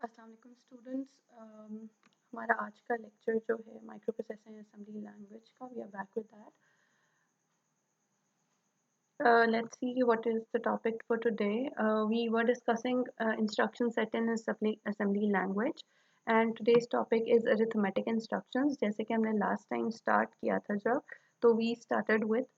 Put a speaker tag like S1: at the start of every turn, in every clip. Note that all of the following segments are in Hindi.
S1: अस्सलाम वालेकुम स्टूडेंट्स। हमारा आज का लेक्चर जो है माइक्रो प्रोसेसिंग असेंबली लैंग्वेज का, we are back with that. Let's see what is the topic for today. We were discussing instruction set in assembly language, and today's topic is arithmetic instructions. जैसे कि हमने last time start किया था जब, तो we started with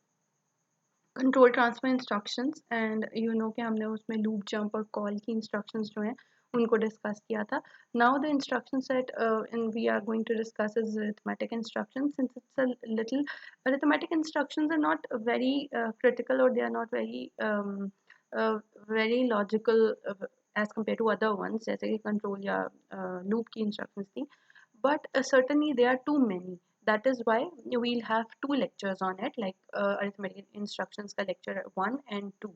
S1: control transfer instructions and you know कि हमने उसमें लूप जंप और कॉल की इंस्ट्रक्शंस जो हैं उनको डिस्कस किया था. Now the instruction set in we are going to discuss is arithmetic instructions. Since it's a little arithmetic instructions are not very critical, or they are not very logical as compared to other ones जैसे कि कंट्रोल या लूप की इंस्ट्रक्शंस थी, but certainly there are too many. That is why we'll have two lectures on it, like arithmetic instructions ka lecture 1 and 2.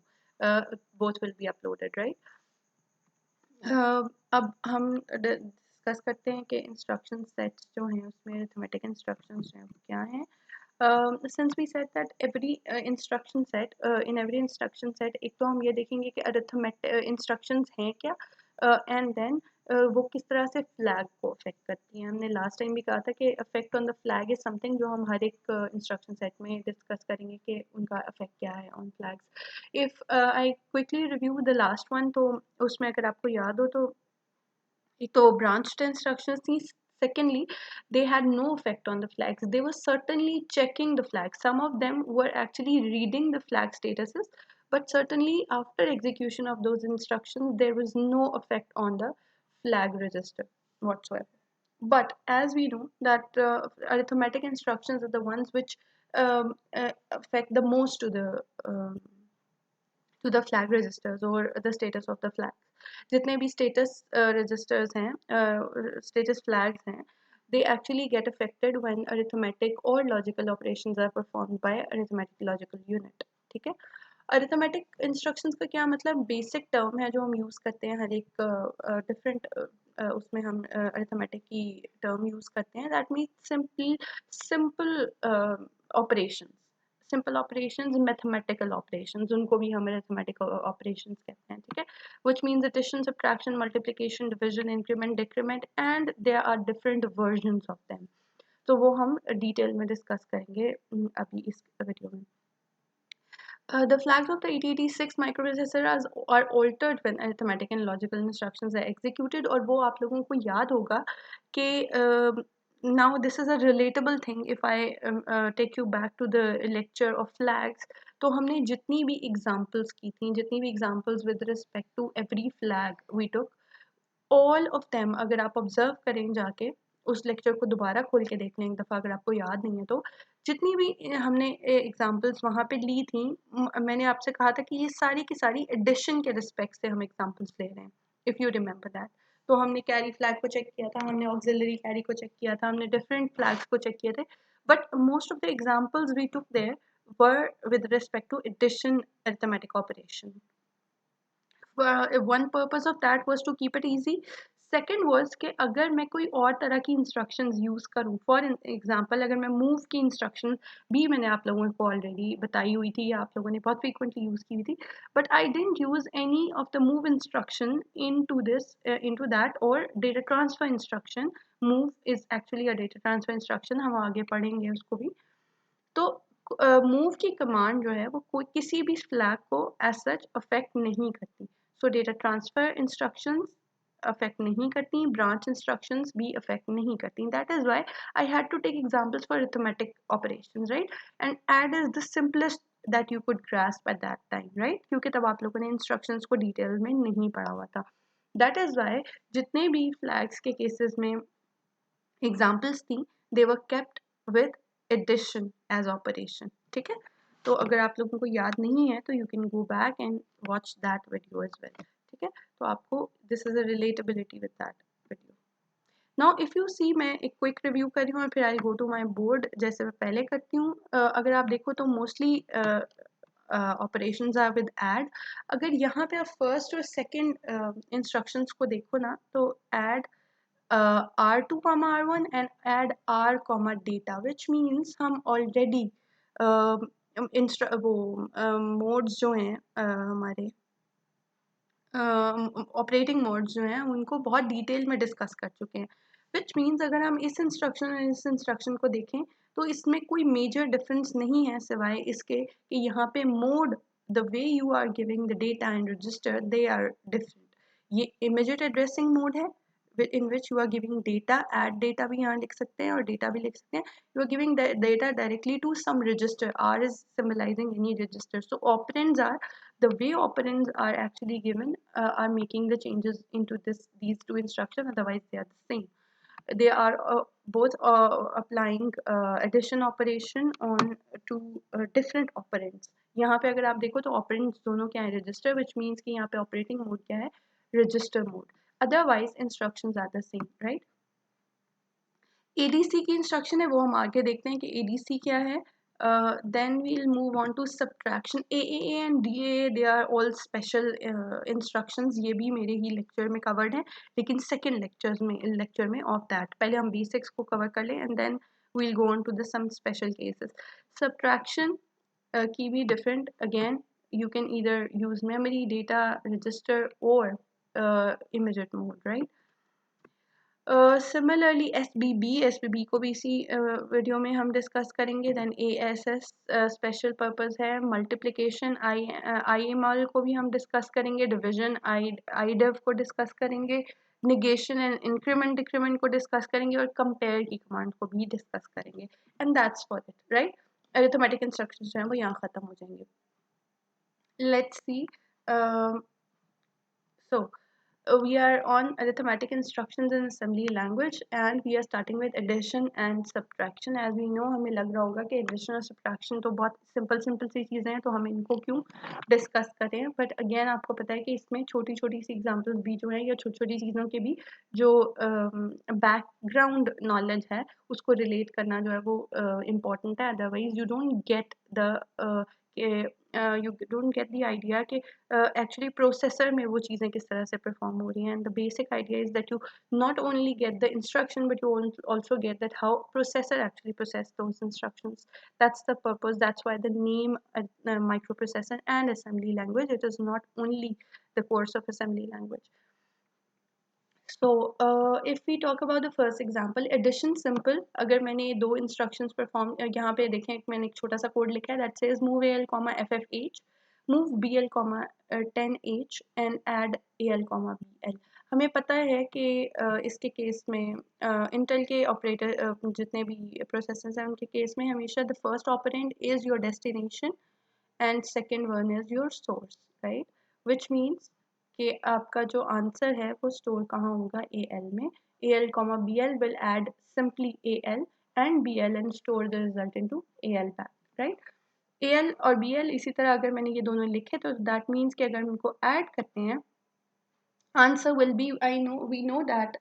S1: Both will be uploaded, right? अब हम डिस्कस करते हैं कि इंस्ट्रक्शन सेट्स जो हैं उसमें अरिथमेटिक इंस्ट्रक्शंस जो हैं वो क्या हैं. Since we said that every instruction set, in every instruction set, एक तो हम ये देखेंगे कि arithmetic instructions हैं क्या, and then वो किस तरह से फ्लैग को अफेक्ट करती हैं. हमने लास्ट टाइम भी कहा था कि affect on the flag is something जो हम हर एक इंस्ट्रक्शन सेट में डिस्कस करेंगे कि उनका अफेक्ट क्या है on flags. If I quickly review the last one, तो उसमें अगर आपको याद हो तो एक तो branched instructions थी. Secondly, they had no effect on the flags. They were certainly checking the flags. Some of them were actually reading the flag statuses, but certainly after execution of those instructions, there was no effect on the flag register whatsoever. But as we know that arithmetic instructions are the ones which affect the most to the flag registers or the status of the flags. जितने भी status registers हैं, status flags हैं, they actually get affected when arithmetic or logical operations are performed by arithmetic logical unit. ठीक है. अरिथमेटिक इंस्ट्रक्शंस का क्या मतलब, बेसिक टर्म है जो हम यूज़ करते हैं हर एक डिफरेंट उसमें हम अरिथमेटिक की टर्म यूज़ करते हैं. That means simple operations. Simple operations, mathematical operations, उनको भी हम अरिथमेटिकल ऑपरेशंस कहते हैं. ठीक है. Which means addition, subtraction, multiplication, division, increment, decrement, and there are different versions of them. तो वो हम डिटेल में डिस्कस करेंगे अभी इस वीडियो में. The flags of the 8086 microprocessor are altered when arithmetic and logical instructions are executed. और वो आप लोगों को याद होगा कि now this is a relatable thing. If I take you back to the lecture of flags, तो हमने जितनी भी examples की थी, जितनी भी examples with respect to every flag we took, all of them, अगर आप ऑब्जर्व करें जाके उस लेक्चर को दोबारा खोल के देख लें एक दफ़ा अगर आपको याद नहीं है तो, जितनी भी हमने एग्जांपल्स वहाँ पे ली थी, मैंने आपसे कहा था कि ये सारी की सारी एडिशन के रिस्पेक्ट से हम एग्जांपल्स ले रहे हैं, इफ़ यू रिमेंबर दैट. तो हमने कैरी फ्लैग को चेक किया था, हमने ऑक्सिलरी कैरी को चेक किया था, हमने डिफरेंट फ्लैग्स को चेक किए थे, but most of the examples we took there were with respect to addition arithmetic operation. One purpose of that was to keep it easy. Second was कि अगर मैं कोई और तरह की instructions use करूँ, for example अगर मैं move की instruction भी मैंने आप लोगों को already बताई हुई थी या आप लोगों ने बहुत frequently use की हुई थी, but I didn't use any of the move instruction into that, or data transfer instruction. Move is actually a data transfer instruction, हम आगे पढ़ेंगे उसको भी. तो मूव की कमांड जो है वो कोई किसी भी फ्लैग को एज सच अफेक्ट नहीं करती. So data transfer instructions affect नहीं करती, ब्रांच इंस्ट्रक्शंस भी अफेक्ट नहीं करती. That is why I had to take examples for arithmetic operations, right. And add is the simplest that you could grasp at that time, right, क्योंकि तब आप लोगों ने इंस्ट्रक्शंस को डिटेल में नहीं पढ़ा हुआ था. दैट इज व्हाई जितने भी फ्लैग्स के केसेस में एग्जाम्पल्स थी, they were kept with addition as operation. ठीक है. तो अगर आप लोगों को याद नहीं है तो you can go back and watch that video as well. ठीक है. तो आपको this is a relatability with that video. Now if you see, मैं एक क्विक रिव्यू कर रही हूँ और फिर आई गो टू माई बोर्ड जैसे मैं पहले करती हूँ. अगर आप देखो तो mostly operations are with add. अगर यहाँ पे आप फर्स्ट और सेकंड इंस्ट्रक्शंस को देखो ना, तो add R2 comma R1 and add R comma data, which means हम already वो मोड्स जो हैं हमारे ऑपरेटिंग मोड्स जो हैं उनको बहुत डिटेल में डिस्कस कर चुके हैं, विच मीन्स अगर हम इस इंस्ट्रक्शन और इस इंस्ट्रक्शन को देखें तो इसमें कोई मेजर डिफरेंस नहीं है सिवाय इसके कि यहाँ पे mode, the way you are giving the data and register, they are different. ये इमीडिएट एड्रेसिंग मोड है in which you are giving data, add data भी यहाँ लिख सकते हैं और data भी लिख सकते हैं, you are giving the data directly to some register, R is symbolizing any register, so operands are the way operands are actually given, are making the changes into these two instructions, otherwise they are the same. They are both applying addition operation on two different operands. यहाँ पे अगर आप देखो तो operands दोनों क्या है, register, which means कि यहाँ पे operating mode क्या है, register mode. Otherwise instructions are the same, right? ADC की इंस्ट्रक्शन है वो हम आगे देखते हैं कि ADC क्या है. Then we'll move on to subtraction. AAA and DAA, they are all special instructions. ये भी मेरे ही लेक्चर में कवर्ड है, लेकिन सेकेंड लेक्चर में ऑफ दैट पहले हम बेसिक्स को कवर कर लें and then we'll go on to the some special cases. Subtraction की भी different. Again, you can either use memory, data, register or immediate mode, right? Similarly S B B को भी इसी वीडियो में हम डिस्कस करेंगे. देन ASS स्पेशल पर्पस है. मल्टीप्लिकेशन IML को भी हम डिस्कस करेंगे. डिवीजन IDEV को डिस्कस करेंगे. निगेशन एंड इंक्रीमेंट डिक्रीमेंट को डिस्कस करेंगे और कंपेयर की कमांड को भी डिस्कस करेंगे. And that's for it, right? Arithmetic instructions जो हैं वो यहाँ ख़त्म हो जाएंगे. Let's see. So we are on arithmetic instructions in assembly language and we are starting with addition and subtraction. As we know, हमें लग रहा होगा कि addition और subtraction तो बहुत सिंपल सी चीज़ें हैं, तो हम इनको क्यों डिस्कस करें. बट अगेन आपको पता है कि इसमें छोटी छोटी सी एग्जांपल्स भी जो हैं या छोटी छोटी चीज़ों के भी जो बैकग्राउंड नॉलेज है उसको रिलेट करना जो है वो इम्पॉर्टेंट है. Otherwise you don't get the you don't get the idea कि actually processor में वो चीज़ें किस तरह से perform हो रही हैं. And the basic idea is that you not only get the instruction but you also get that how processor actually process those instructions. That's the purpose. That's why the name microprocessor and assembly language. It is not only the course of assembly language. So if we talk about the first example, addition simple. अगर मैंने ये दो instructions perform यहाँ पे देखें, मैंने एक छोटा सा कोड लिखा है that says move AL, FFH, move BL, 10H and add AL, BL. हमें पता है कि इसके केस में इंटेल के ऑपरेटर जितने भी प्रोसेसर्स हैं उनके केस में हमेशा the first operand is your destination and second one is your source, right? Which means कि आपका जो आंसर है वो स्टोर कहाँ होगा, AL में. AL, BL will add simply AL and BL and store the result into AL back, right? AL और BL इसी तरह अगर मैंने ये दोनों लिखे तो that means कि अगर हम इनको ऐड करते हैं answer will be, we know that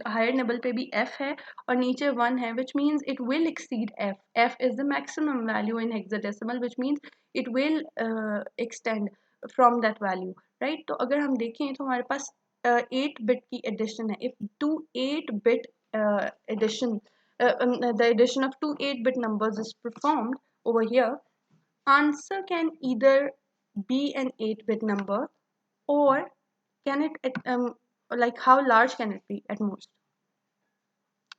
S1: higher level पे भी f है और नीचे 1 है, which means it will exceed f. f is the maximum value in hexadecimal, which means it will extend from that value, right? तो अगर हम देखें तो हमारे पास 8 बिट की एडिशन है. If two 8 bit addition, the addition of two 8-bit numbers is performed over here, answer can either be an 8-bit number or can it like how large can it be at most?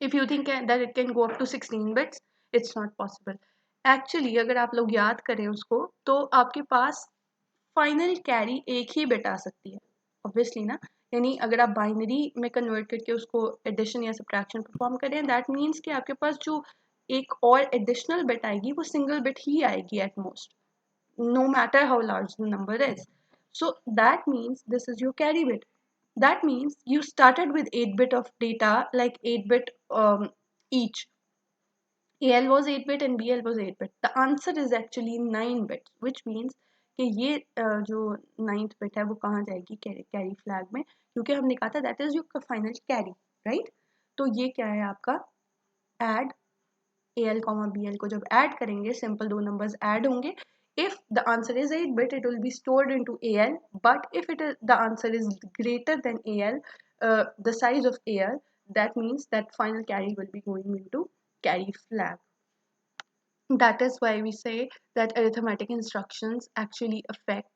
S1: If you think that it can go up to 16 bits, it's not possible. Actually अगर आप लोग याद करें उसको तो आपके पास फाइनल कैरी एक ही बिट आ सकती है, ऑब्वियसली ना. यानी अगर आप बाइनरी में कन्वर्ट करके उसको एडिशन या सब्ट्रैक्शन परफॉर्म करें, दैट मीन्स कि आपके पास जो एक और एडिशनल बिट आएगी वो सिंगल बिट ही आएगी at most, no matter how large the number is. So that means this is your carry bit. That means you started with 8-bit of data, like 8-bit each. AL was 8-bit and BL was 8-bit. The answer is actually 9 bits, which means कि ये जो 9th bit है वो कहाँ जाएगी, कैरी फ्लैग में, क्योंकि हमने कहा था that is your final carry, right? तो ये क्या है आपका ऐड AL, BL को जब ऐड करेंगे, सिंपल दो नंबर्स ऐड होंगे. If the answer is 8-bit, it will be stored into AL. But if the answer is greater than AL, the size of AL, that means that final carry will be going into carry flag. That is why we say that arithmetic instructions actually affect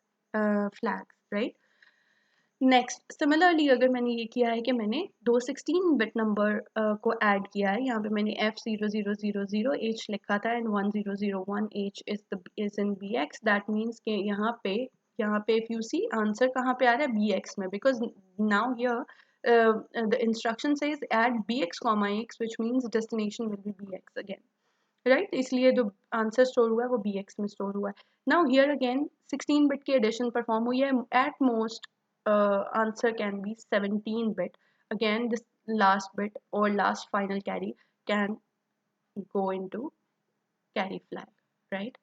S1: flags, right? Next similarly अगर मैंने ये किया है कि मैंने दो 16 बिट नंबर को ऐड किया है, यहाँ पे मैंने F0000H लिखा था and 1001H is in BX, that means कि यहाँ पे इफ यू सी आंसर कहाँ पे आ रहा है BX में, because now here the instruction says add BX, X which means destination will be BX again, right, इसलिए जो आंसर स्टोर हुआ है वो BX में स्टोर हुआ है. नाउ हियर अगेन 16 बिट की एडिशन परफॉर्म हुई है. At most answer can be 17 bit. Again this last bit और last final carry can go into carry flag, right?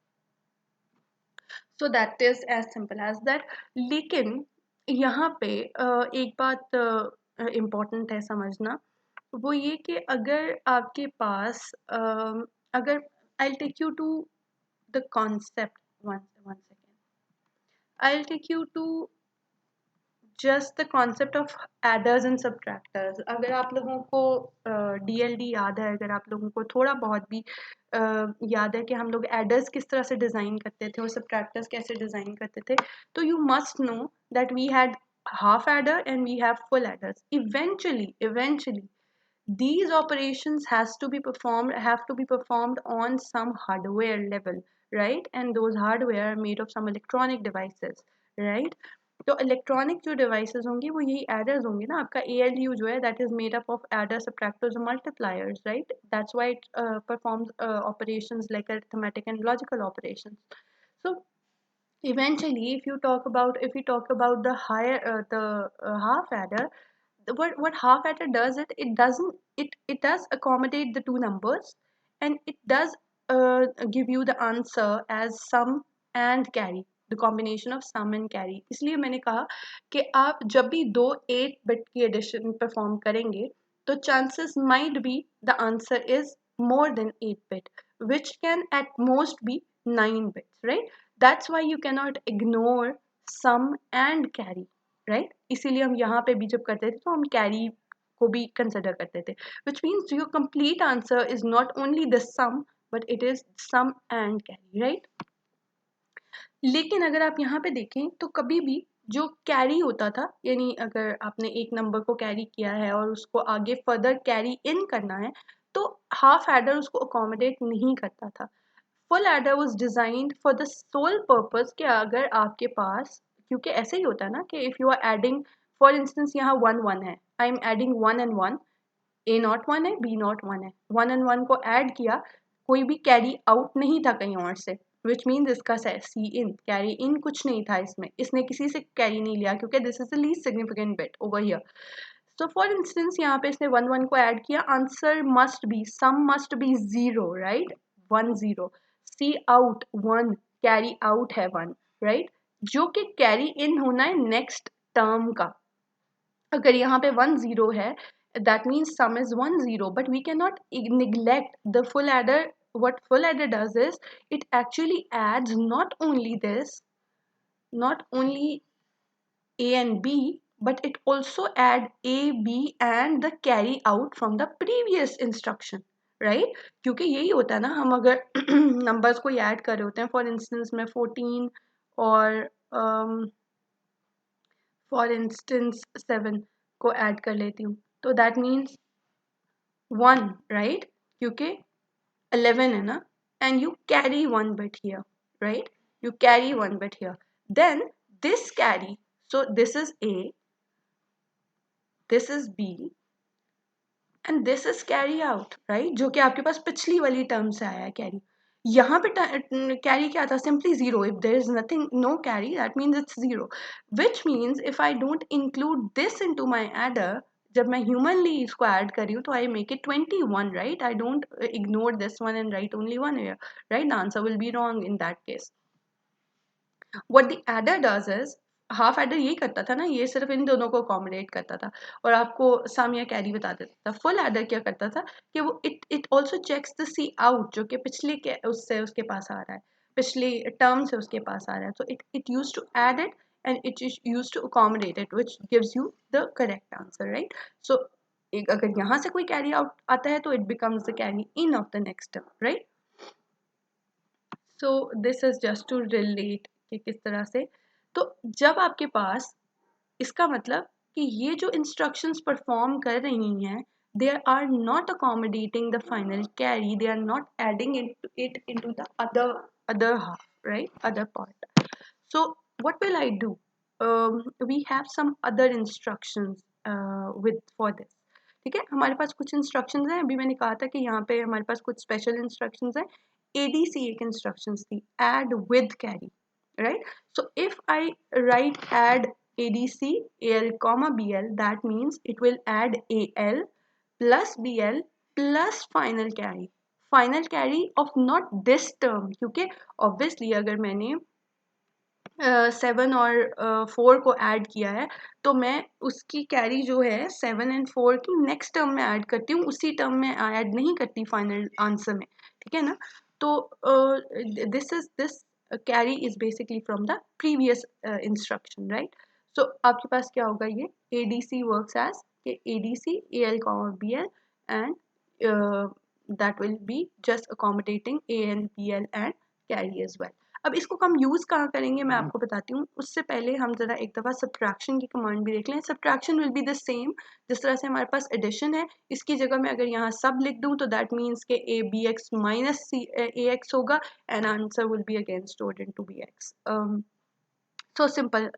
S1: So that is as simple as that. लेकिन यहाँ पे एक बात इम्पोर्टेंट है समझना, वो ये कि अगर आपके पास अगर I'll take you to the concept one second. I'll take you to just the concept of adders and subtractors. अगर आप लोगों को DLD याद है, अगर आप लोगों को थोड़ा बहुत भी याद है कि हम लोग एडर्स किस तरह से डिज़ाइन करते थे और सब्ट्रैक्टर्स कैसे डिज़ाइन करते थे, तो you must know that we had half adder and we have full adders. Eventually these operations have to be performed on some hardware level, right? And those hardware are made of some electronic devices, right? तो इलेक्ट्रॉनिक जो डिवाइसेस होंगी वो यही एडर्स होंगे ना. आपका ALU जो है that is made up of adder subtractors और multipliers, right? That's why it performs operations like arithmetic and logical operations. So eventually if you talk about the higher the half adder, what half adder does, it does accommodate the two numbers, and it does give you the answer as sum and carry, the combination of sum and carry. इसलिए मैंने कहा कि आप जब भी दो 8 बिट की एडिशन परफॉर्म करेंगे तो chances might be the answer is more than 8 bit, which can at most be 9 bits, right? That's why you cannot ignore sum and carry, right? इसीलिए हम यहाँ पे भी जब करते थे तो हम कैरी को भी कंसिडर करते थे, which means your complete answer is not only the sum but it is sum and carry, right? लेकिन अगर आप यहाँ पे देखें तो कभी भी जो कैरी होता था, यानी अगर आपने एक नंबर को कैरी किया है और उसको आगे फर्दर कैरी इन करना है, तो हाफ एडर उसको अकोमोडेट नहीं करता था. Full adder was designed for the sole purpose कि अगर आपके पास, क्योंकि ऐसे ही होता है ना कि if you are adding, for instance यहाँ 1 1 है, I am adding 1 and 1, A0 1 है, B0 1 है, 1 and 1 को ऐड किया, कोई भी कैरी आउट नहीं था कहीं और से, विच मीन्स इसका सी इन, कैरी इन कुछ नहीं था इसमें, इसने किसी से कैरी नहीं लिया क्योंकि this is the least significant bit over here. So for instance यहाँ पे इसने 1 1 को ऐड किया, answer must be, sum must be 0, right? 1 0. C out 1, carry out है 1, राइट? जो कि कैरी इन होना है नेक्स्ट टर्म का. अगर यहाँ पे 1 0 है, that means sum is 1 0, but we cannot neglect the full adder. What full adder does is it actually adds not only this, not only A and B, but it also add A, B and the carry out from the previous instruction, right? क्योंकि यही होता है ना, हम अगर numbers को ऐड कर रहे होते हैं, for instance मैं 14 और for instance 7 को ऐड कर लेती हूँ, तो that means 1, right? क्योंकि 11 है ना, and you carry 1 bit here, right? You carry 1 bit here. Then this carry, so this is A, this is B and this is carry out, right? जो कि आपके पास पिछली वाली टर्म से आया है कैरी. यहाँ पे कैरी क्या था? Simply 0. If there is nothing, no carry, that means it's 0. Which means if I don't include this into my adder, जब मैं humanly इसको add कर रही हूँ तो I make it 21, right? I don't ignore this one and write only 1 here, right? The answer will be wrong in that case. What the adder does is, half adder यही करता था ना, ये सिर्फ इन दोनों को अकोमोडेट करता था और आपको सम या कैरी बता देता था. फुल एडर क्या करता था कि वो it also checks the C out, जो कि पिछले के उससे उसके पास आ रहा है, पिछली टर्म से उसके पास आ रहा है. तो it use to add it and it is use to accommodate it, which gives you the correct answer, right? So अगर यहाँ से कोई कैरी आउट आता है तो it becomes the carry in of the next term, right? So this is just to relate कि किस तरह से. तो जब आपके पास इसका मतलब कि ये जो इंस्ट्रक्शंस परफॉर्म कर रही हैं, they are not accommodating the final carry, they are not adding it into the other half, right, other part. So what will I do? We have some other instructions with for this. ठीक है, हमारे पास कुछ इंस्ट्रक्शंस हैं. अभी मैंने कहा था कि यहाँ पे हमारे पास कुछ स्पेशल इंस्ट्रक्शंस हैं. एडीसी एक इंस्ट्रक्शंस थी, add with carry, right? So if I write add adc al comma bl, that means it will add al plus bl plus final carry. Final carry off not this term, क्योंकि ऑब्वियसली अगर मैंने 7 और 4 को ऐड किया है तो मैं उसकी कैरी जो है 7 एंड 4 की नेक्स्ट टर्म में ऐड करती हूँ, उसी टर्म में ऐड नहीं करती फाइनल आंसर में. ठीक है ना? तो this carry is basically from the previous instruction, right? सो आपके पास क्या होगा, ये ADC works as ADC AL BL and that will be just accommodating AL BL and carry as well. अब इसको हम यूज़ कहाँ करेंगे मैं आपको बताती हूँ. उससे पहले हम ज़रा एक दफ़ा सब्ट्रैक्शन की कमांड भी देख लें. Subtraction will be the same जिस तरह से हमारे पास एडिशन है. इसकी जगह मैं अगर यहाँ सब लिख दूँ तो दैट मीन्स के ABX माइनस AX होगा and answer will be again stored into BX. So simple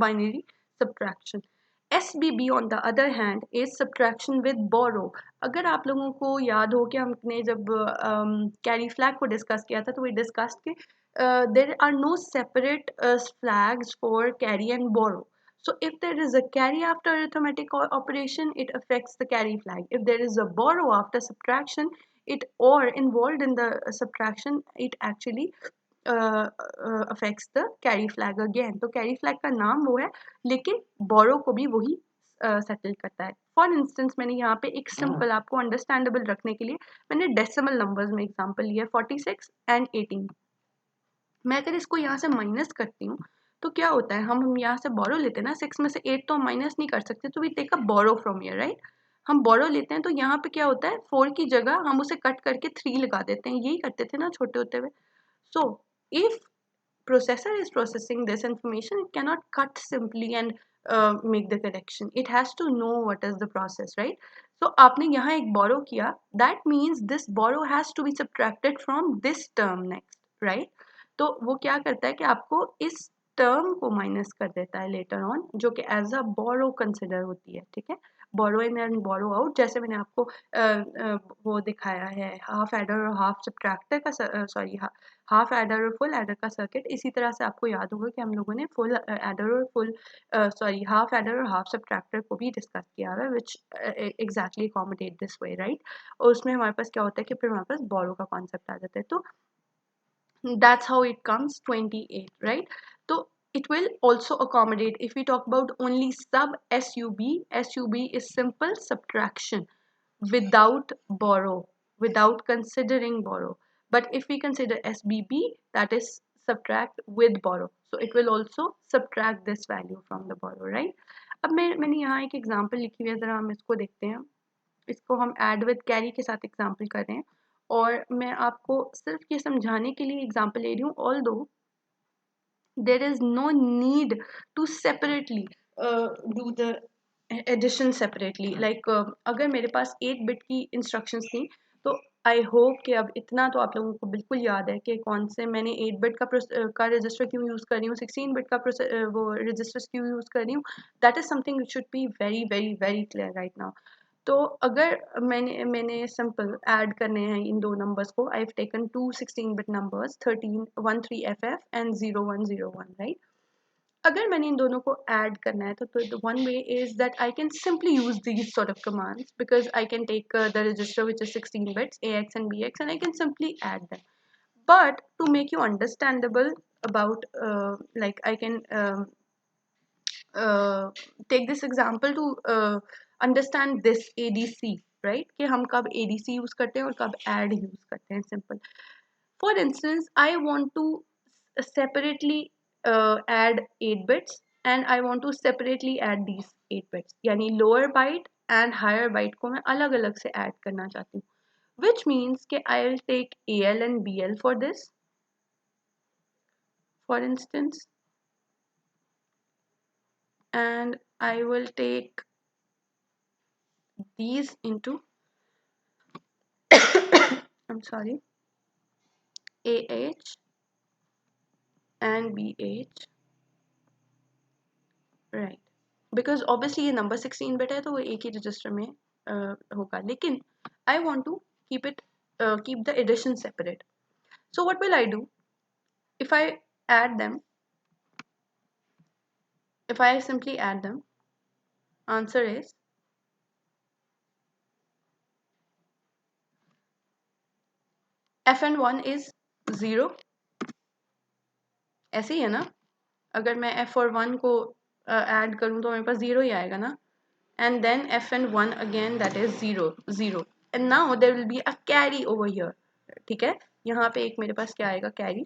S1: binary subtraction. SBB on the other hand is subtraction with borrow. अगर आप लोगों को याद हो कि हमने जब कैरी फ्लैग को डिस्कस किया था तो we discussed कि there are no separate flags for carry and borrow. So if there is a carry after arithmetic operation, it affects the carry flag. If there is a borrow after subtraction, it or involved in the subtraction, it actually affects the carry flag again. तो carry flag का नाम वो है लेकिन borrow को भी वही सेटल करता है. फॉर इंस्टेंस मैंने यहाँ पे एक सिंपल आपको अंडरस्टैंडेबल रखने के लिए मैंने डेसिमल नंबर्स में एग्जांपल लिया 46 एंड 18. मैं अगर इसको यहाँ से माइनस करती हूँ तो क्या होता है, हम यहाँ से बोरो लेते हैं ना, 6 में से 8 तो हम माइनस नहीं कर सकते, तो we take a borrow from here, right? हम बोरो लेते हैं तो यहाँ पे क्या होता है, 4 की जगह हम उसे कट करके 3 लगा देते हैं. यही करते थे ना छोटे होते हुए. So if processor is processing this information, it cannot cut simply and make the correction. It has to know what is the process, right? So आपने यहाँ एक borrow किया, that means this borrow has to be subtracted from this term next, right? तो वो क्या करता है कि आपको इस टर्म को माइनस कर देता है लेटर ऑन, जो कि एज अ बोरो कंसिडर होती है. ठीक है, बोरो इन एंड बोरो आउट, जैसे मैंने आपको वो दिखाया है हाफ एडर और हाफ सब्ट्रैक्टर का, सॉरी हाफ एडर और फुल एडर का सर्किट. इसी तरह से आपको याद होगा कि हम लोगों ने फुल एडर और फुल सॉरी हाफ एडर और हाफ सब्ट्रैक्टर को भी डिस्कस किया है, which exactly accommodate this way, right? और उसमें हमारे पास क्या होता है कि फिर हमारे पास बोरो का कॉन्सेप्ट आ जाता है. तो that's how it comes 28, right? So it will also accommodate, if we talk about only sub sub is simple subtraction without borrow, without considering borrow. But if we consider SBB, that is subtract with borrow, so it will also subtract this value from the borrow, right? अब मैंने यहाँ एक एग्जांपल लिखी हुई है, ज़रा हम इसको देखते हैं. इसको हम ऐड विद कैरी के साथ एग्जांपल कर रहे हैं और मैं आपको सिर्फ ये समझाने के लिए एग्जांपल ले रही हूँ. Although there is no need to separately do the addition separately. Like अगर मेरे पास 8 बिट की इंस्ट्रक्शंस थी तो आई होप कि अब इतना तो आप लोगों को बिल्कुल याद है कि कौन से मैंने 8 बिट का रजिस्टर क्यों यूज़ कर रही हूँ, 16 बिट का वो रजिस्टर्स क्यों यूज़ कर रही हूँ. That is something which should be very very very clear right now. तो अगर मैंने सिंपल ऐड करने हैं इन दो नंबर्स को, I have taken 2 16 bit numbers 13 and 0101, right? अगर मैंने इन दोनों को ऐड करना है तो one way is that I can simply use these sort of commands because I can take the register which is 16 bits AX and BX and I can simply add them. But to make you understandable about like I can take this example to understand this ADC, right? कि हम कब ADC यूज करते हैं और कब add यूज करते हैं. Simple. For instance, I want to separately add 8 bits and I want to separately add these 8 bits. यानी lower byte and higher byte को मैं अलग अलग से add करना चाहती हूँ. Which means कि I will take AL and BL for this. For instance, and I will take these into I'm sorry, AH and BH, right? Because obviously ये number 16 bit है तो वो एक ही register में होगा, लेकिन I want to keep it keep the addition separate. So what will I do? If I add them, if I simply add them, answer is fn1 is 0. ऐसे ही है ना? अगर मैं f और 1 को ऐड करूं तो मेरे पास 0 ही आएगा ना? And then fn1 again, that is 0 0, and now there will be a carry over here. ठीक है, यहाँ पे एक मेरे पास क्या आएगा, carry.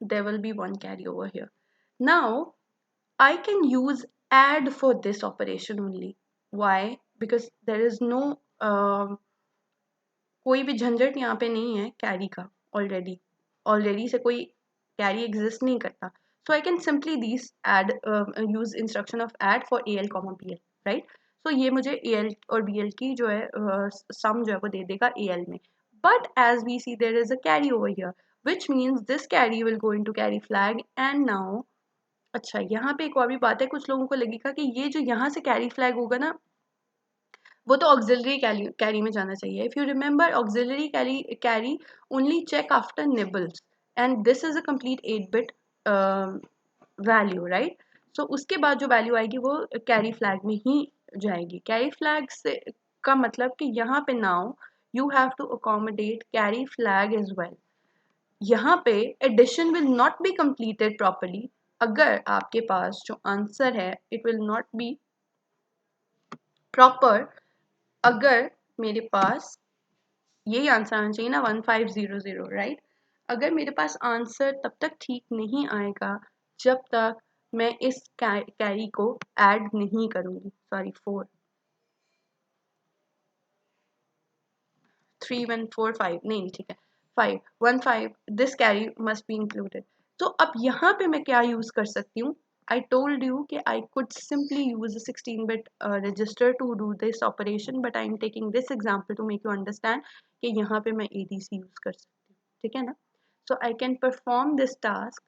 S1: There will be one carry over here. Now I can use add for this operation only. Why? Because there is no कोई भी झंझट यहाँ पे नहीं है कैरी का. ऑलरेडी से कोई कैरी एग्जिस्ट नहीं करता. So I can simply this add use instruction of add for A L comma B L, right? So ये मुझे ए एल और बी एल की जो है सम जो है वो दे देगा ए एल में. But as we see there is a carry over here, which means this carry will go into carry flag. And now अच्छा, यहाँ पे एक और भी बात है, कुछ लोगों को लगेगा कि ये जो यहाँ से कैरी फ्लैग होगा ना, वो तो ऑक्सिलरी कैरी में जाना चाहिए. If you remember, auxiliary carry only check after nibbles, and this is a complete 8 bit value, right? So उसके बाद जो वैल्यू आएगी वो कैरी फ्लैग में ही जाएगी. कैरी फ्लैग से का मतलब कि यहाँ पे now you have to accommodate carry flag as well. यहाँ पे addition will not be completed properly अगर आपके पास जो आंसर है it will not be proper. अगर मेरे पास यही आंसर आना चाहिए ना 1500, राइट? अगर मेरे पास आंसर तब तक ठीक नहीं आएगा जब तक मैं इस कैरी को ऐड नहीं करूंगी. सॉरी, 4 3 1 4 5 नहीं, ठीक है, 5 1 5, this carry must be included. तो अब यहाँ पे मैं क्या यूज कर सकती हूँ? I told you कि I could simply use a 16-bit register to do this operation, but I am taking this example to make you understand कि यहाँ पे मैं ADC use कर सकती हूँ. ठीक है ना? So I can perform this task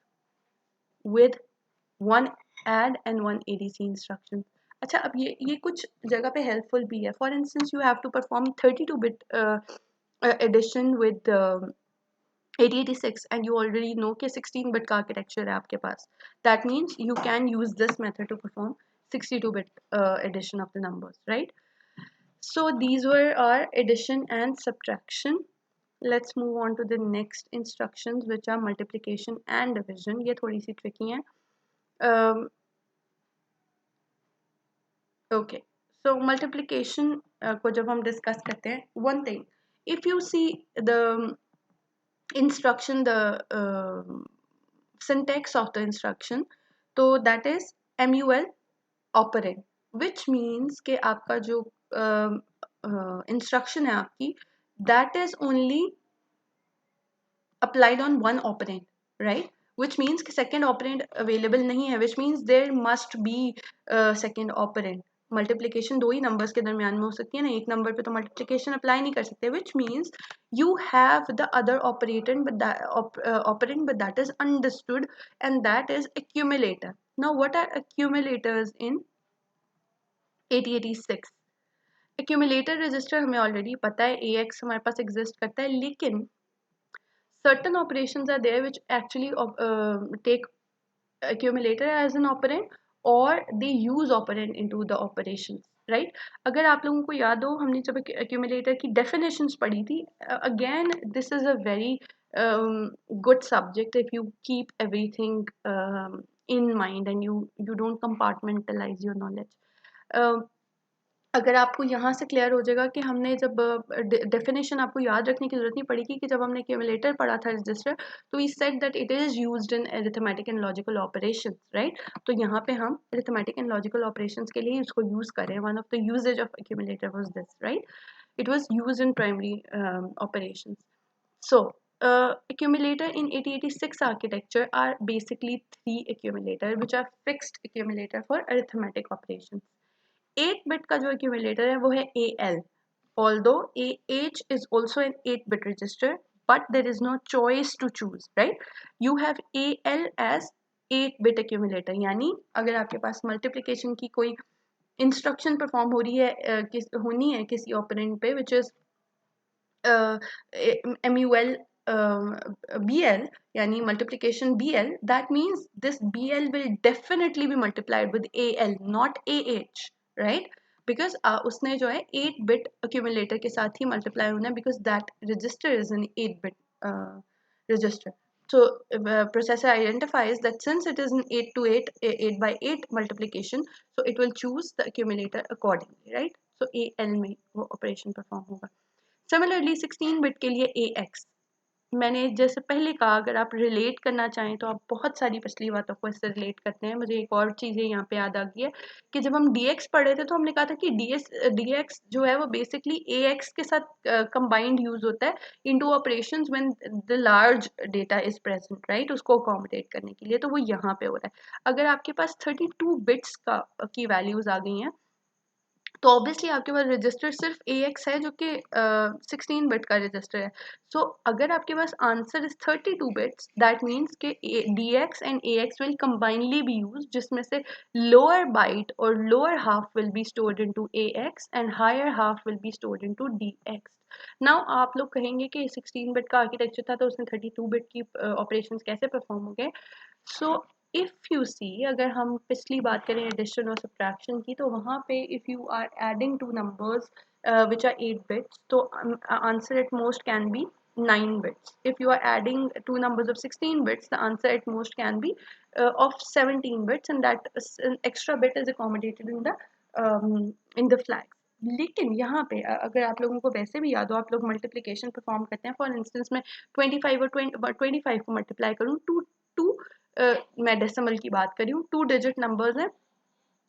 S1: with one add and one ADC instruction. अच्छा, अब ये कुछ जगह पे helpful भी है. For instance, you have to perform 32-bit addition with 8086 and you already know कि 16-bit का architecture है आपके पास. That means you can use this method to perform 62-bit addition of the numbers, right? So these were our addition and subtraction. Let's move on to the next instructions, which are multiplication and division. ये थोड़ी सी tricky हैं. Okay, so multiplication को जब हम discuss करते हैं, one thing, if you see the instruction, the syntax of the instruction, तो that is MUL operand, which means कि आपका जो instruction है आपकी, that is only applied on one operand, right? Which means कि second operand available नहीं है, which means there must be second operand. Multiplication दो ही नंबर्स के दरमियान में हो सकती है ना, एक नंबर पे तो मल्टीप्लिकेशन अप्लाई नहीं कर सकते. Which means you have the other operand but that is understood and that is accumulator. Now what are accumulators in 8086? Accumulator register हमें ऑलरेडी पता है, AX हमारे पास एग्जिस्ट करता है, लेकिन certain operations are there which actually take accumulator as an operand, or they use operand into the operations, right? अगर आप लोगों को याद हो, हमने जब accumulator की definitions पढ़ी थी, again this is a very good subject if you keep everything in mind and you don't compartmentalize your knowledge. अगर आपको यहाँ से क्लियर हो जाएगा कि हमने जब डेफिनेशन आपको याद रखने की जरूरत नहीं पड़ेगी कि जब हमने क्यूमुलेटर पढ़ा था रजिस्टर, तो we said that it is used in arithmetic and logical operations, right? तो यहाँ पे हम अरिथमेटिक एंड लॉजिकल ऑपरेशंस के लिए इसको यूज करें. One of the usages of accumulator was this, right? It was used in primary operations. So accumulator in 8086 architecture are basically three accumulator which are fixed accumulator for arithmetic operations. 8-bit का जो accumulator है वो है AL. Although AH is also an 8-bit register, but there is no choice to choose, right? You have AL as 8-bit accumulator. यानी अगर आपके पास multiplication की कोई instruction perform हो रही है होनी है किसी operand पे which is MUL BL yani multiplication BL, that means this BL will definitely be multiplied with AL, not AH, right? Because उसने जो है 8-bit accumulator के साथ ही multiply होना है because that register is an 8-bit register. So processor identifies that since it is an 8 to 8, 8 by 8 multiplication, so it will choose the accumulator accordingly, right? So AL में वो operation perform होगा. सिमिलरली 16 बिट के लिए AX, मैंने जैसे पहले कहा अगर आप रिलेट करना चाहें तो आप बहुत सारी पिछली बातों को इससे रिलेट करते हैं. मुझे एक और चीज़ें यहाँ पे याद आ गई है कि जब हम DX पढ़ रहे थे तो हमने कहा था कि DX जो है वो बेसिकली AX के साथ कंबाइंड यूज होता है into operations when the large data is present, right? उसको अकोमोडेट करने के लिए, तो वो यहाँ पे हो रहा है. अगर आपके पास 32 बिट्स की वैल्यूज आ गई हैं तो ऑब्वियसली आपके पास रजिस्टर सिर्फ AX है जो कि 16 बिट का रजिस्टर है. सो अगर आपके पास answer is 32 bits, that means कि DX and AX will combinely be use, जिसमें से लोअर बाइट और lower half will be stored into AX and higher half will be stored into DX. Now आप लोग कहेंगे कि 16 बिट का आर्किटेक्चर था तो उसमें 32 बिट की ऑपरेशंस कैसे परफॉर्म हो गए. सो इफ़ यू सी, अगर हम पिछली बात करें एडिशन और सब्ट्रैक्शन की, तो वहाँ पे if you are adding two numbers which are 8 bits, so answer at most can be 9 bits. If you are adding two numbers of 16 bits, the answer at most can be of 17 bits, and that an extra bit is accommodated in the flags. लेकिन यहाँ पे अगर आप लोगों को वैसे भी याद हो, आप लोग मल्टीप्लिकेशन परफॉर्म करते हैं. फॉर इंस्टेंस मैं 25 और 25 को मल्टीप्लाई करूँ टू मैं डेसिमल की बात कर रही हूँ, 2 डिजिट नंबर्स हैं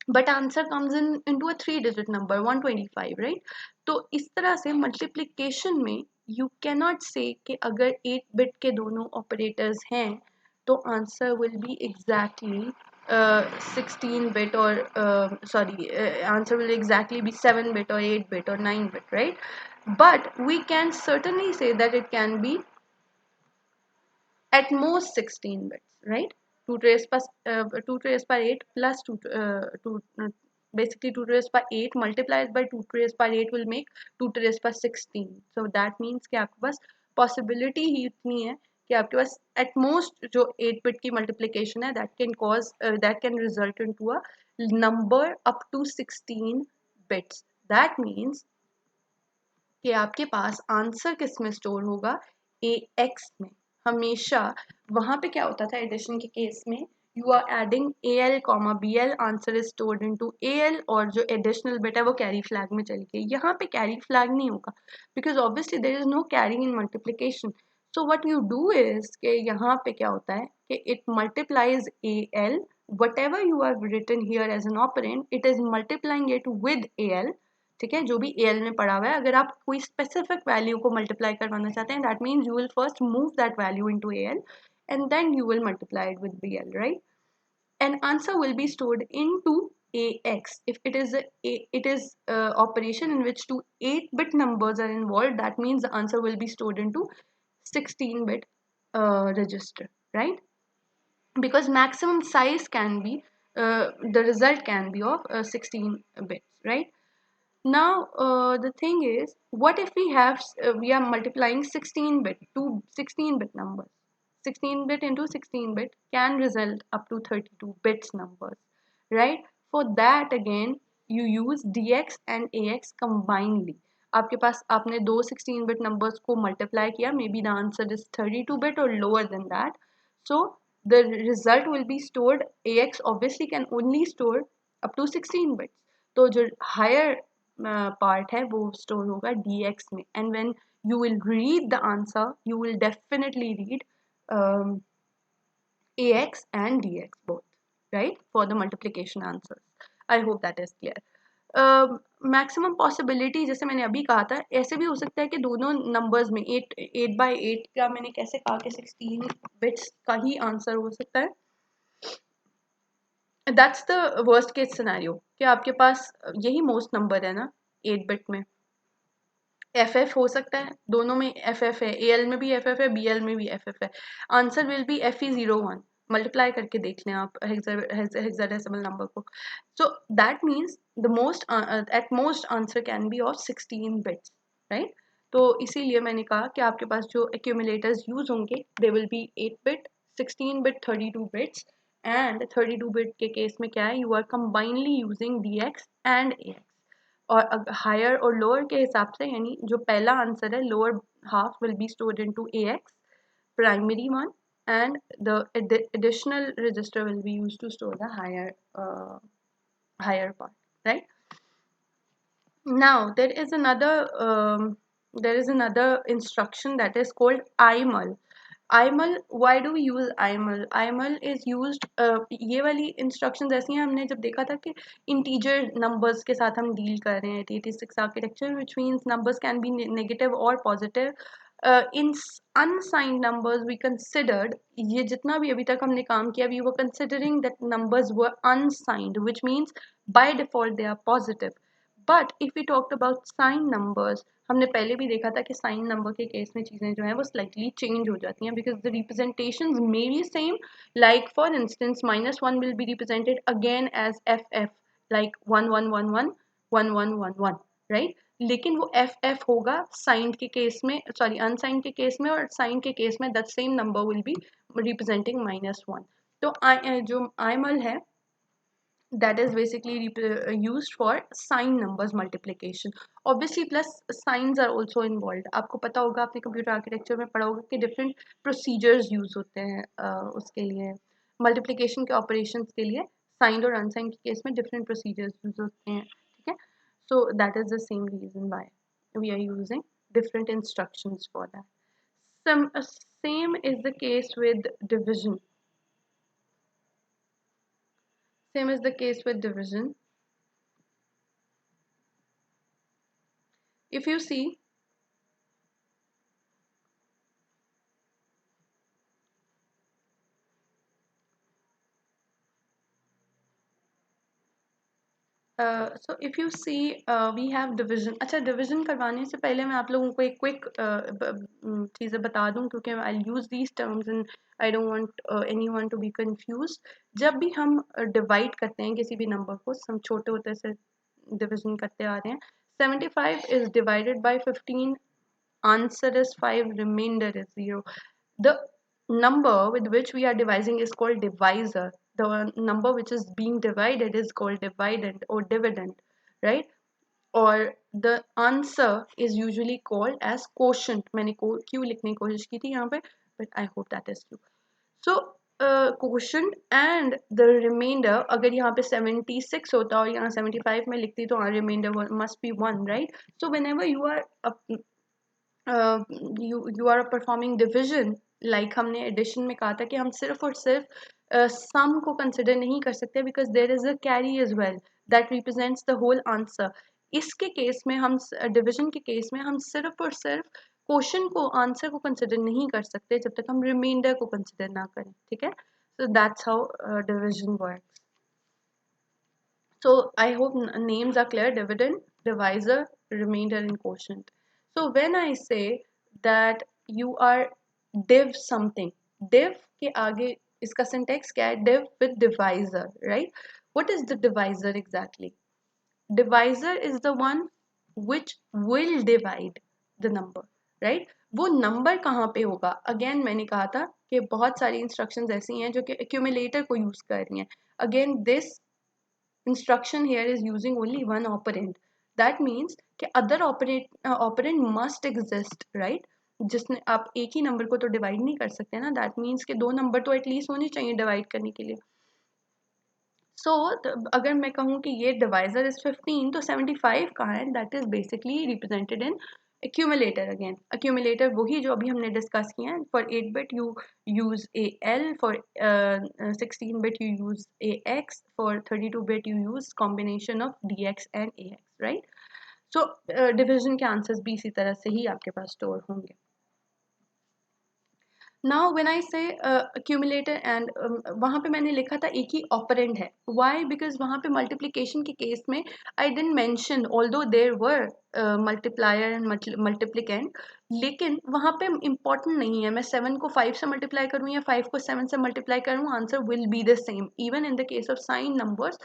S1: but answer comes into a 3 digit number 125, right? तो इस तरह से मल्टीप्लिकेशन में यू कैन नॉट से कि अगर 8 बिट के दोनों ऑपरेटर्स हैं तो answer will B exactly 16 bit or answer will exactly be 7 bit or 8 bit or 9 bit, right? But we can certainly say that it can be at most 16 bits, right? 2 to the raised by 8 plus basically 2 to the raised by 8 multiplied by 2 to the raised by 8 will make 2 to the raised by 16. So that means कि आपके पास possibility ही इतनी है कि आपके पास at most जो 8 bit की multiplication है that can result into a number up to 16 bits. That means कि आपके पास आंसर किस में स्टोर होगा, AX में. हमेशा वहां पे क्या होता था एडिशन के केस में, you are adding AL comma BL, answer is stored into AL और जो एडिशनल बिट है वो कैरी फ्लैग में चली गई. यहाँ पे कैरी फ्लैग नहीं होगा because obviously there is no carry in multiplication. So what you do is कि यहाँ पे क्या होता है कि it multiplies AL, whatever you have written here as an operand, it is multiplying it with AL. ठीक है, जो भी AL में पड़ा हुआ है. अगर आप कोई स्पेसिफिक वैल्यू को मल्टीप्लाई करवाना चाहते हैं, that means you will first move that value into AL and then you will multiply it with BL, right? And answer will be stored into AX. If it is operation in which two 8-bit numbers are involved, that means the answer will be stored into 16-bit register, right? Because maximum size can be the result can be of 16 bits, right? Now the thing is, what if we are multiplying 16 bit to 16 bit numbers? 16 bit into 16 bit can result up to 32 bits numbers, right? For that again you use DX and AX combinedly. आपके पास आपने दो 16 bit numbers को multiply किया, maybe the answer is 32 bit or lower than that. So the result will be stored. AX obviously can only store up to 16 bits. तो जो higher part है वो store होगा DX में. And when you will read the answer, you will definitely read AX and DX both, right? For the multiplication answers. I hope that is clear. Maximum possibility जैसे मैंने अभी कहा था, ऐसे भी हो सकता है कि दोनों नंबर्स में 8 by 8 का मैंने कैसे कहा कि 16 बिट्स का ही आंसर हो सकता है। That's the worst case scenario कि आपके पास यही मोस्ट नंबर है ना 8 बिट में। एफ हो सकता है, दोनों में एफ है, एल में भी एफ है, बीएल में भी एफ है। Answer will B FE01। Multiply करके देख लें आप हेक्साडेसिमल नंबर को। So that means the most eight most answer can B of 16 bits, right. तो इसीलिए मैंने कहा कि आपके पास जो एक्यूमुलेटर्स यूज होंगे they will be 8 bit, 16 bit, 32 bits. And 32 bit के केस में क्या है, you are combinedly using DX and AX। और हायर और लोअर के हिसाब से, यानी जो पहला आंसर है lower half will be stored into AX primary one, and the additional register will be used to store the higher part, right. Now there is another instruction that is called IMUL. IMUL, why do we use IMUL? IMUL is used, ये वाली instructions ऐसी हैं, हमने जब देखा था कि integer numbers के साथ हम deal कर रहे हैं 86 architecture, which means numbers can be negative or positive. In unsigned numbers we considered, ये जितना भी अभी तक हमने काम किया, we were considering that numbers were unsigned, which means by default they are positive. But if we talked about sign numbers, हमने पहले भी देखा था कि साइन नंबर के केस में चीज़ें जो है वो स्लाइटली चेंज हो जाती हैं, because the representations may be same. Like for instance -1 will be represented again as FF, like 1 1 1 1 1 1 1, right. लेकिन वो FF होगा साइंड के केस में, सॉरी अनसाइंड के केस में, और साइंड के केस में that same number will be representing -1। तो जो आईमल है, that is basically used for sign numbers multiplication. Obviously plus signs are also involved. आपको पता होगा, आपने कंप्यूटर आर्किटेक्चर में पढ़ा होगा कि डिफरेंट प्रोसीजर्स यूज होते हैं उसके लिए, मल्टीप्लिकेशन के ऑपरेशंस के लिए साइंड और अनसाइंड के केस में डिफरेंट प्रोसीजर्स यूज होते हैं, ठीक है। So that is the same reason why we are using different instructions for that. Same is the case with division. Same is the case with division. If you see, so if you see we have division. अच्छा, division करवाने से पहले मैं आप लोगों को एक quick चीज़ें बता दूं, क्योंकि I'll use these terms and I don't want anyone to be confused. जब भी हम divide करते हैं किसी भी number को, हम छोटे होते से division करते आ रहे हैं, 75 is divided by 15, answer is 5, remainder is 0. The number with which we are dividing is called divisor. The number which is being divided is called dividend or dividend, right? Or the answer is usually called as quotient. मैंने क्यों लिखने की कोशिश की थी यहाँ पे, but I hope that is true. So quotient and the remainder, अगर यहाँ पे 76 होता और यहाँ 75 में लिखती तो remainder must be 1, right? So whenever you are you are performing division, like हमने addition में कहा था कि हम सिर्फ और सिर्फ sum को consider नहीं कर सकते, because there is a carry as well that represents the whole answer. इसके केस में हम division के केस में हम सिर्फ और सिर्फ क्वेश्चन को, आंसर को कंसिडर नहीं कर सकते जब तक हम रिमाइंडर को कंसिडर ना करें, ठीक है। So that's how division works. So I hope names are clear: dividend, divisor, remainder, and quotient. So when I say that you are div something, div के आगे इसका syntax क्या है? Div with divisor, right? What is the divisor exactly? Divisor is the one which will divide the number, right? वो number कहाँ पे होगा? Again मैंने कहा था कि बहुत सारी instructions ऐसी हैं जो कि accumulator को use कर रही हैं. Again this instruction here is using only one operand. That means कि other operand must exist, right? जिसने आप एक ही नंबर को तो डिवाइड नहीं कर सकते ना. दैट मीन्स कि दो नंबर तो एटलीस्ट होने चाहिए डिवाइड करने के लिए. सो अगर मैं कहूँ कि ये डिवाइजर इज 15, तो 75 कहाँ है? That is basically represented in accumulator again, accumulator वही जो अभी हमने डिस्कस किया है. For 8 bit you use A L, for 16 bit you use A x, for 32 bit you use combination of D x and A x, right. So division के आंसर्स भी इसी तरह से ही आपके पास स्टोर होंगे. नाउ व्हेन आई से accumulator एंड वहाँ पे मैंने लिखा था एक ही ऑपरेंड है. व्हाई? बिकॉज वहाँ पे मल्टीप्लिकेशन के केस में I didn't mention, although there were multiplier and multiplicand, लेकिन वहाँ पे इम्पॉर्टेंट नहीं है मैं 7 को 5 से मल्टीप्लाई करूँ या 5 को 7 से मल्टीप्लाई करूँ, answer will be the same even in the case of sine numbers.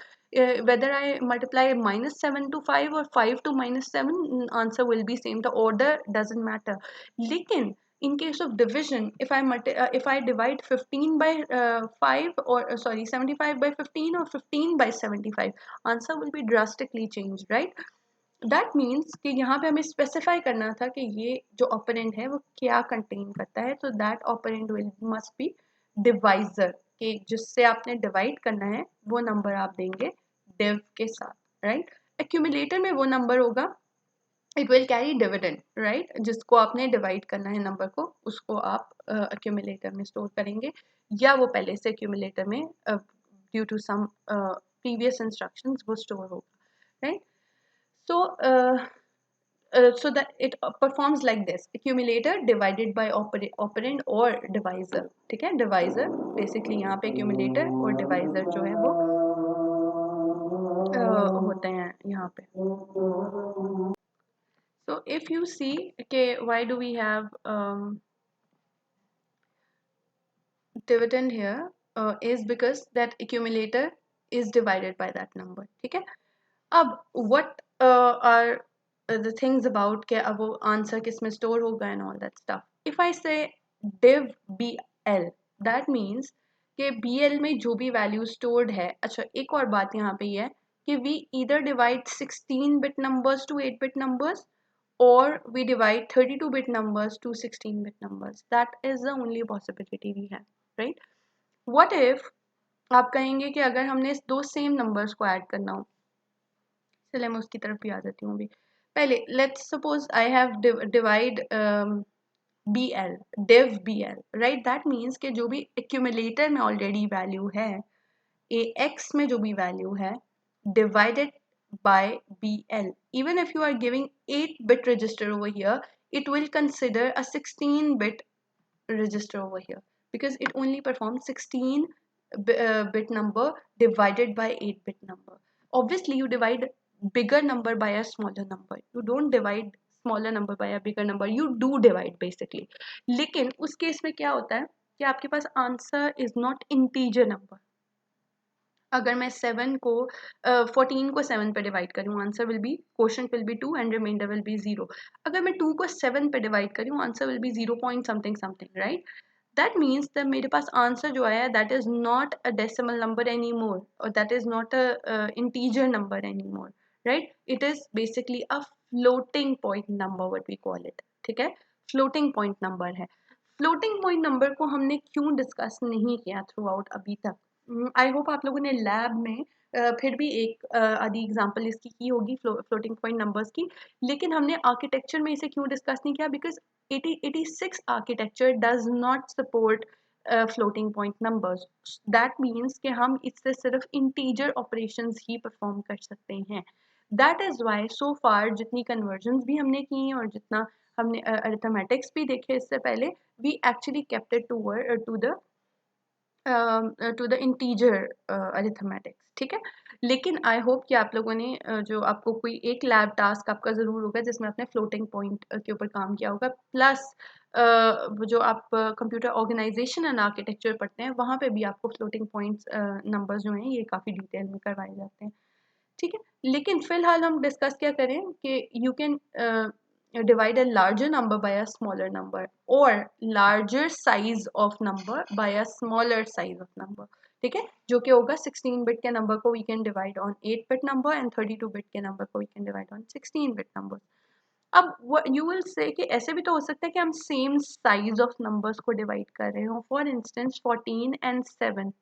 S1: Whether I multiply -7 to 5 or 5 to -7, answer will be same. The order doesn't matter. लेकिन in case of division, if I divide 15 by 5, or sorry 75 by 15 or 15 by 75, answer will be drastically changed, right? That means कि यहाँ पे हमें specify करना था कि ये जो operand है वो क्या contain करता है. So that operand must be divisor, कि जिससे आपने divide करना है वो number आप देंगे div के साथ, right? Accumulator में वो number होगा, it will carry dividend, right. जिसको आपने डिवाइड करना है नंबर को, उसको आप एक्यूमुलेटर में स्टोर करेंगे, या वो पहले से एक्यूमुलेटर में due to some previous instructions वो स्टोर होगा, right. So so that it performs like this: accumulator divided by operand or divisor. ठीक है, divisor basically यहाँ पे accumulator और divisor जो है वो होते हैं यहाँ पे. So if you see, okay, why do we have dividend here, is because that accumulator is divided by that number. ठीक है. अब what are the things about कि अब वो answer किस में store होगा and all that stuff. If I say div BL, that means कि BL में जो भी value stored है. अच्छा, एक और बात यहाँ पे ये है कि we either divide 16-bit numbers to 8-bit numbers, or we divide 32-bit numbers to 16-bit numbers. That is the only possibility we have, right? What if आप कहेंगे कि अगर हमने दो सेम नंबर्स को ऐड करना हो, चलिए मैं उसकी तरफ भी आ जाती हूँ अभी. पहले let's suppose I have divide BL, div BL, right? That means कि जो भी accumulator में already value है, AX में जो भी value है, divided by BL. Even if you are giving 8-bit register over here, it will consider a 16-bit register over here because it only performs 16-bit number divided by 8-bit number. Obviously, you divide bigger number by a smaller number. You don't divide smaller number by a bigger number. You do divide basically. लेकिन उस केस में क्या होता है कि आपके पास answer is not integer number. अगर मैं 7 को 14 को 7 पे डिवाइड करूँ, answer will be, quotient will be 2 and remainder will be 0. अगर मैं 2 को 7 पे डिवाइड करूँ, answer will be 0 point something something, right. That means that मेरे पास आंसर जो आया that is not a decimal number any more, और that is not a integer number any more, right. It is basically a floating point number, what we call it. ठीक है, फ्लोटिंग पॉइंट नंबर है. फ्लोटिंग पॉइंट नंबर को हमने क्यों डिस्कस नहीं किया थ्रू आउट अभी तक? आई होप आप लोगों ने लैब में फिर भी एक आधी एग्जांपल इसकी की होगी फ्लोटिंग पॉइंट नंबर्स की, लेकिन हमने आर्किटेक्चर में इसे क्यों डिस्कस नहीं किया? Because 8086 architecture does not support floating point numbers. That means कि हम इससे सिर्फ इंटीजर ऑपरेशंस ही परफॉर्म कर सकते हैं. दैट इज़ वाई सो फार जितनी कन्वर्जन्स भी हमने की हैं और जितना हमने अरिथमेटिक्स भी देखे इससे पहले, we actually kept it to the integer arithmetics. ठीक है, लेकिन आई होप कि आप लोगों ने जो आपको कोई एक लैब टास्क आपका ज़रूर होगा जिसमें आपने फ्लोटिंग पॉइंट के ऊपर काम किया होगा, प्लस जो आप कंप्यूटर ऑर्गेनाइजेशन एंड आर्किटेक्चर पढ़ते हैं वहाँ पे भी आपको फ्लोटिंग पॉइंट्स नंबर्स जो हैं ये काफ़ी डिटेल में करवाए जाते हैं. ठीक है, लेकिन फिलहाल हम डिस्कस क्या करें कि you can divide a larger number by a smaller number or larger size of number by a smaller size of number. ठीक है, जो कि होगा 16 बिट के नंबर को we can divide on 8 bit number and 32 bit के नंबर को we can divide on 16 bit number. अब you will say कि ऐसे भी तो हो सकता है कि हम सेम साइज ऑफ नंबर्स को डिवाइड कर रहे हो. For instance 14 and 7,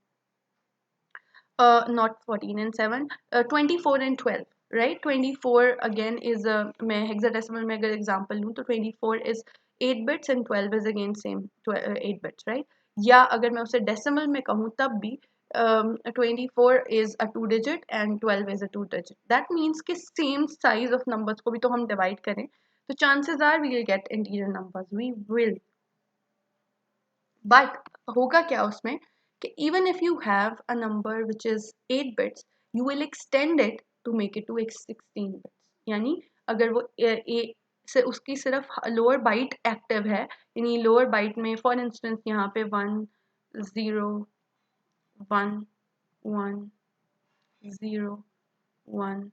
S1: not 14 and 7, 24 and 12, right 24 again is मैं हेक्साडेसिमल में अगर एग्जांपल लूँ तो 24 is 8 bits and 12 is again same 8 bits right या अगर मैं उसे डेसिमल में कहूँ तब भी 24 is a 2 digit and 12 is a 2 digit. That means कि same size of numbers को भी तो हम divide करें तो chances are we will get integer numbers. We will. But होगा क्या उसमें कि even if you have a number which is 8 bits, you will extend it to make it to 16 bits. यानी अगर वो से उसकी सिर्फ लोअर बाइट एक्टिव है यानी लोअर बाइट में फॉर इंस्टेंस यहाँ पे 1 0 1 1 0 1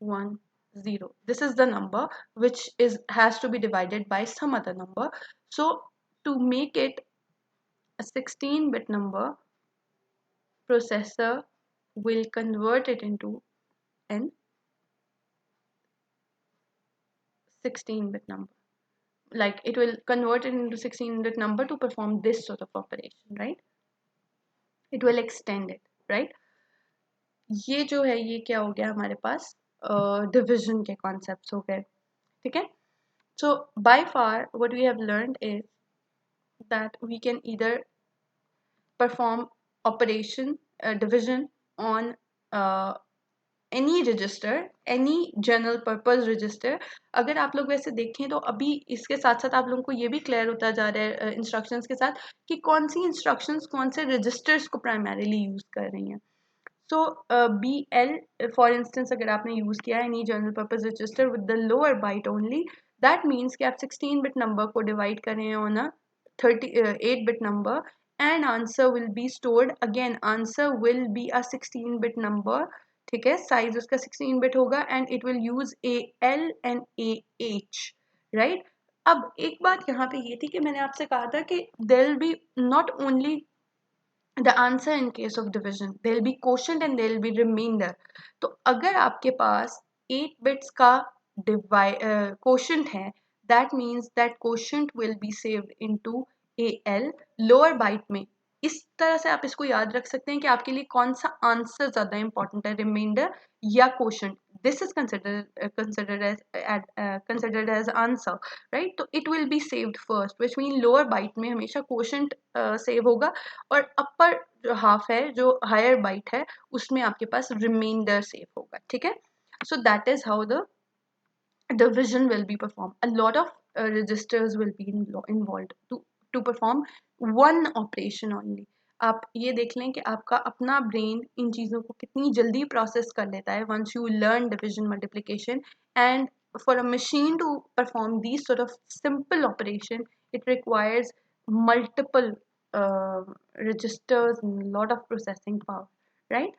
S1: 1 0. This is the number which is has to be divided by some other number. So to make it a 16-bit number, processor will convert it into an 16-bit number. Like it will convert it into 16-bit number to perform this sort of operation, right? It will extend it, right? ये जो है ये क्या हो गया हमारे पास डिविजन के कॉन्सेप्ट्स हो गए ठीक है so by far what we have learned is that we can either perform operation division on any register any general purpose register अगर आप लोग वैसे देखें तो अभी इसके साथ साथ आप लोगों को ये भी क्लियर होता जा रहा है इंस्ट्रक्शंस के साथ कि कौन सी इंस्ट्रक्शंस कौन से रजिस्टर्स को प्राइमरीली यूज कर रही हैं So BL, for instance, अगर आपने यूज़ किया है any general purpose register with the lower byte only, that means कि आप 16-bit number को divide करें on a 8-bit number and answer will be stored again. Answer will be a 16-bit number, ठीक है? Size उसका 16-bit होगा and it will use AL and AH, right? अब एक बात यहाँ पे ये थी कि मैंने आपसे कहा था कि there will be not only the answer in case of division there will be quotient and there will be remainder तो अगर आपके पास 8 bits का quotient है that means that quotient will be saved into AL lower byte में इस तरह से आप इसको याद रख सकते हैं कि आपके लिए कौन सा आंसर ज्यादा इंपॉर्टेंट है रिमाइंडर या quotient this is considered as answer right तो it will be saved first which mean lower byte में हमेशा क्वोशंट सेव होगा और अपर जो हाफ है जो हायर बाइट है उसमें आपके पास रिमाइंडर सेव होगा ठीक है so that is how the division will be performed. A lot of registers will be involved to perform one operation only. आप ये देख लें कि आपका अपना ब्रेन इन चीज़ों को कितनी जल्दी प्रोसेस कर लेता है once you learn division multiplication and for a machine to perform these sort of simple operation it requires multiple registers and lot of processing power right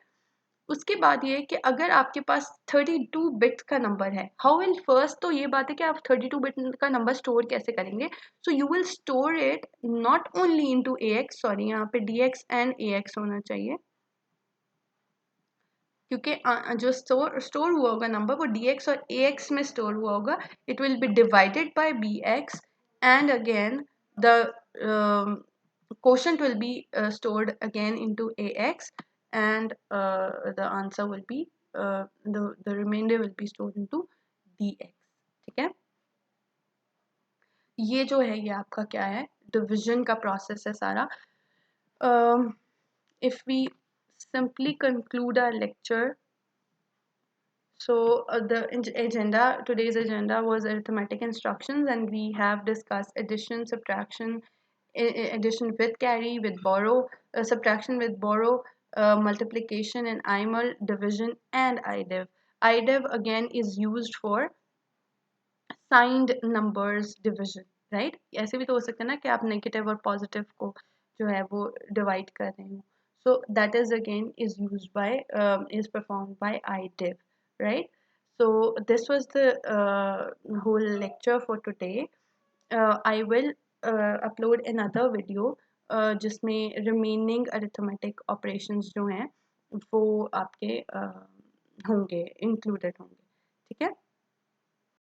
S1: उसके बाद ये कि अगर आपके पास 32 बिट्स का नंबर है हाउ विल फर्स्ट तो ये बात है कि आप 32 बिट का नंबर स्टोर कैसे करेंगे so you will store it not only into ax sorry यहाँ पे dx एंड ax होना चाहिए क्योंकि जो स्टोर हुआ होगा नंबर वो dx और ax में स्टोर हुआ होगा it will B divided by bx and again the quotient will be stored again into ax and the answer will be the remainder will be stored into dx ठीक है ये जो है ये आपका क्या है डिविजन का प्रोसेस है सारा if we simply conclude our lecture so today's agenda was arithmetic instructions and we have discussed addition subtraction addition with carry with borrow subtraction with borrow multiplication and IMUL division and IDIV IDIV again is used for signed numbers division right ऐसे भी तो हो सकता है ना कि आप नेगेटिव और पॉजिटिव को जो है वो डिवाइड कर रहे हो so that is again is used by is performed by IDIV right so this was the whole lecture for today I will upload another video जिसमें remaining arithmetic operations जो हैं वो आपके होंगे included होंगे ठीक है